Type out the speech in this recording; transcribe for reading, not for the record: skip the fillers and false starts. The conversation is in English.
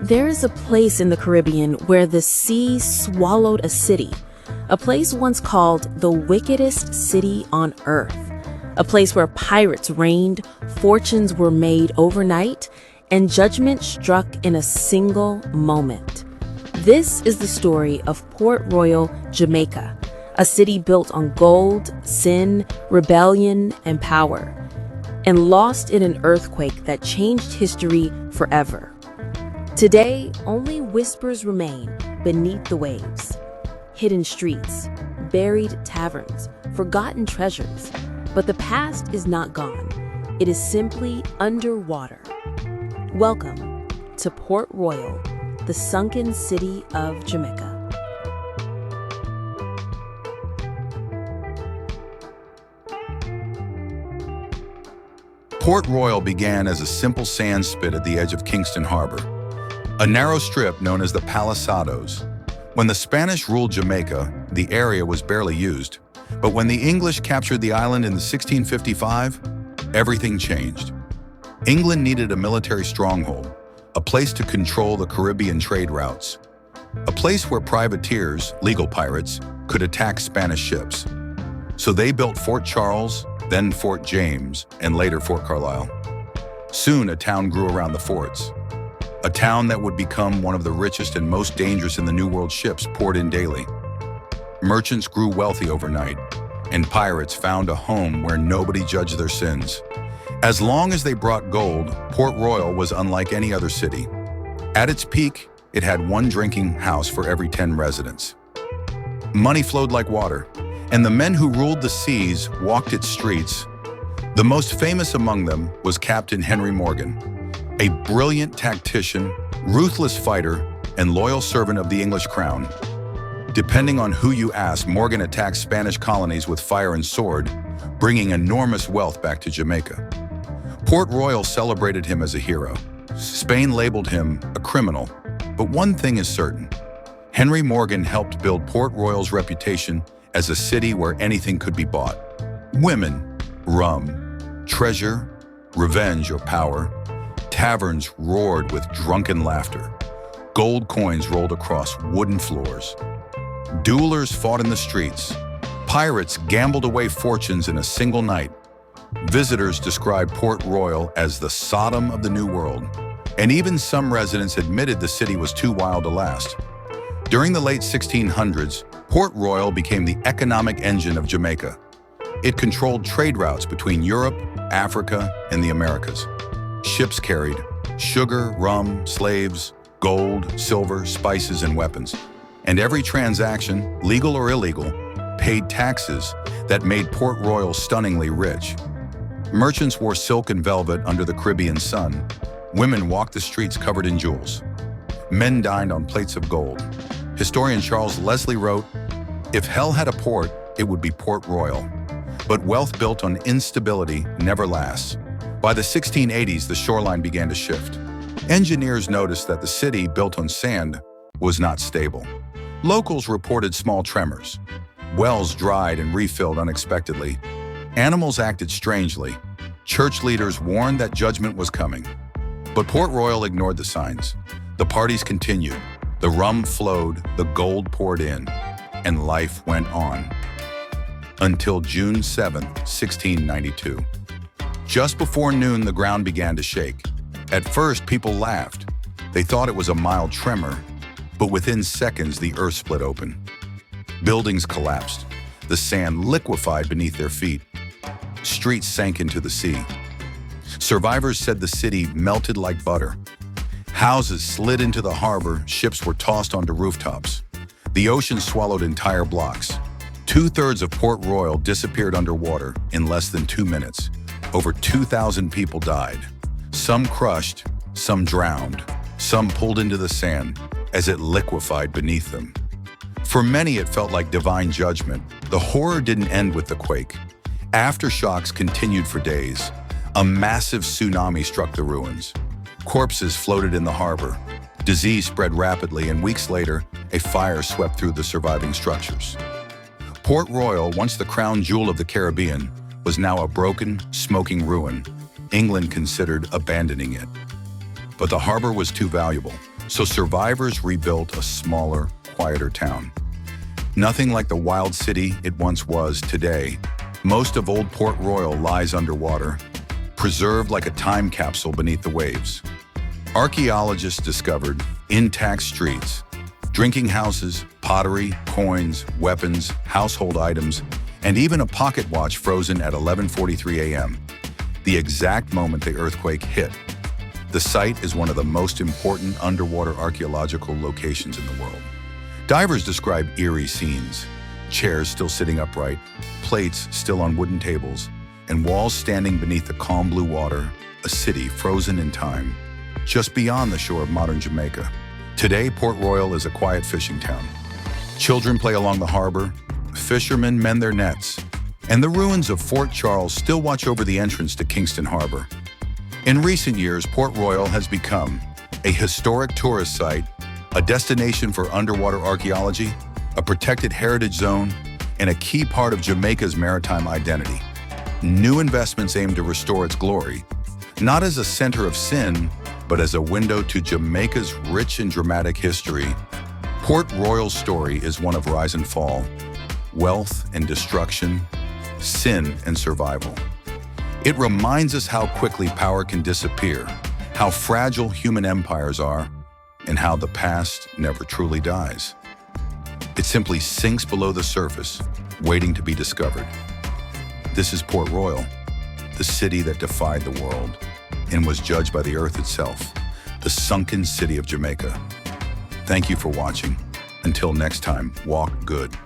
There is a place in the Caribbean where the sea swallowed a city, a place once called the wickedest city on earth, a place where pirates reigned, fortunes were made overnight, and judgment struck in a single moment. This is the story of Port Royal, Jamaica, a city built on gold, sin, rebellion, and power, and lost in an earthquake that changed history forever. Today, only whispers remain beneath the waves. Hidden streets, buried taverns, forgotten treasures. But the past is not gone. It is simply underwater. Welcome to Port Royal, the sunken city of Jamaica. Port Royal began as a simple sand spit at the edge of Kingston Harbor, a narrow strip known as the Palisados. When the Spanish ruled Jamaica, the area was barely used. But when the English captured the island in 1655, everything changed. England needed a military stronghold, a place to control the Caribbean trade routes, a place where privateers, legal pirates, could attack Spanish ships. So they built Fort Charles, then Fort James, and later Fort Carlisle. Soon a town grew around the forts. A town that would become one of the richest and most dangerous in the New World. Ships poured in daily. Merchants grew wealthy overnight, and pirates found a home where nobody judged their sins. As long as they brought gold, Port Royal was unlike any other city. At its peak, it had one drinking house for every 10 residents. Money flowed like water, and the men who ruled the seas walked its streets. The most famous among them was Captain Henry Morgan, a brilliant tactician, ruthless fighter, and loyal servant of the English crown. Depending on who you ask, Morgan attacked Spanish colonies with fire and sword, bringing enormous wealth back to Jamaica. Port Royal celebrated him as a hero. Spain labeled him a criminal. But one thing is certain: Henry Morgan helped build Port Royal's reputation as a city where anything could be bought. Women, rum, treasure, revenge, or power. Taverns roared with drunken laughter. Gold coins rolled across wooden floors. Duelers fought in the streets. Pirates gambled away fortunes in a single night. Visitors described Port Royal as the Sodom of the New World, and even some residents admitted the city was too wild to last. During the late 1600s, Port Royal became the economic engine of Jamaica. It controlled trade routes between Europe, Africa, and the Americas. Ships carried sugar, rum, slaves, gold, silver, spices, and weapons. And every transaction, legal or illegal, paid taxes that made Port Royal stunningly rich. Merchants wore silk and velvet under the Caribbean sun. Women walked the streets covered in jewels. Men dined on plates of gold. Historian Charles Leslie wrote, "If hell had a port, it would be Port Royal." But wealth built on instability never lasts. By the 1680s, the shoreline began to shift. Engineers noticed that the city, built on sand, was not stable. Locals reported small tremors. Wells dried and refilled unexpectedly. Animals acted strangely. Church leaders warned that judgment was coming. But Port Royal ignored the signs. The parties continued. The rum flowed, the gold poured in, and life went on. Until June 7, 1692. Just before noon, the ground began to shake. At first, people laughed. They thought it was a mild tremor, but within seconds, the earth split open. Buildings collapsed. The sand liquefied beneath their feet. Streets sank into the sea. Survivors said the city melted like butter. Houses slid into the harbor, ships were tossed onto rooftops. The ocean swallowed entire blocks. 2/3 of Port Royal disappeared underwater in less than 2 minutes. Over 2,000 people died. Some crushed, some drowned, some pulled into the sand as it liquefied beneath them. For many, it felt like divine judgment. The horror didn't end with the quake. Aftershocks continued for days. A massive tsunami struck the ruins. Corpses floated in the harbor. Disease spread rapidly, and weeks later, a fire swept through the surviving structures. Port Royal, once the crown jewel of the Caribbean, was now a broken, smoking ruin. England considered abandoning it. But the harbor was too valuable. So survivors rebuilt a smaller, quieter town. Nothing like the wild city it once was today. Most of Old Port Royal lies underwater, preserved like a time capsule beneath the waves. Archaeologists discovered intact streets, drinking houses, pottery, coins, weapons, household items, and even a pocket watch frozen at 11:43 a.m., the exact moment the earthquake hit. The site is one of the most important underwater archaeological locations in the world. Divers describe eerie scenes: chairs still sitting upright, plates still on wooden tables, and walls standing beneath the calm blue water, a city frozen in time, just beyond the shore of modern Jamaica. Today, Port Royal is a quiet fishing town. Children play along the harbor, fishermen mend their nets, and the ruins of Fort Charles still watch over the entrance to Kingston Harbor. In recent years, Port Royal has become a historic tourist site, a destination for underwater archaeology, a protected heritage zone, and a key part of Jamaica's maritime identity. New investments aim to restore its glory, not as a center of sin, but as a window to Jamaica's rich and dramatic history. Port Royal's story is one of rise and fall, wealth and destruction, sin and survival. It reminds us how quickly power can disappear, how fragile human empires are, and how the past never truly dies. It simply sinks below the surface, waiting to be discovered. This is Port Royal, the city that defied the world and was judged by the earth itself, the sunken city of Jamaica. Thank you for watching. Until next time, walk good.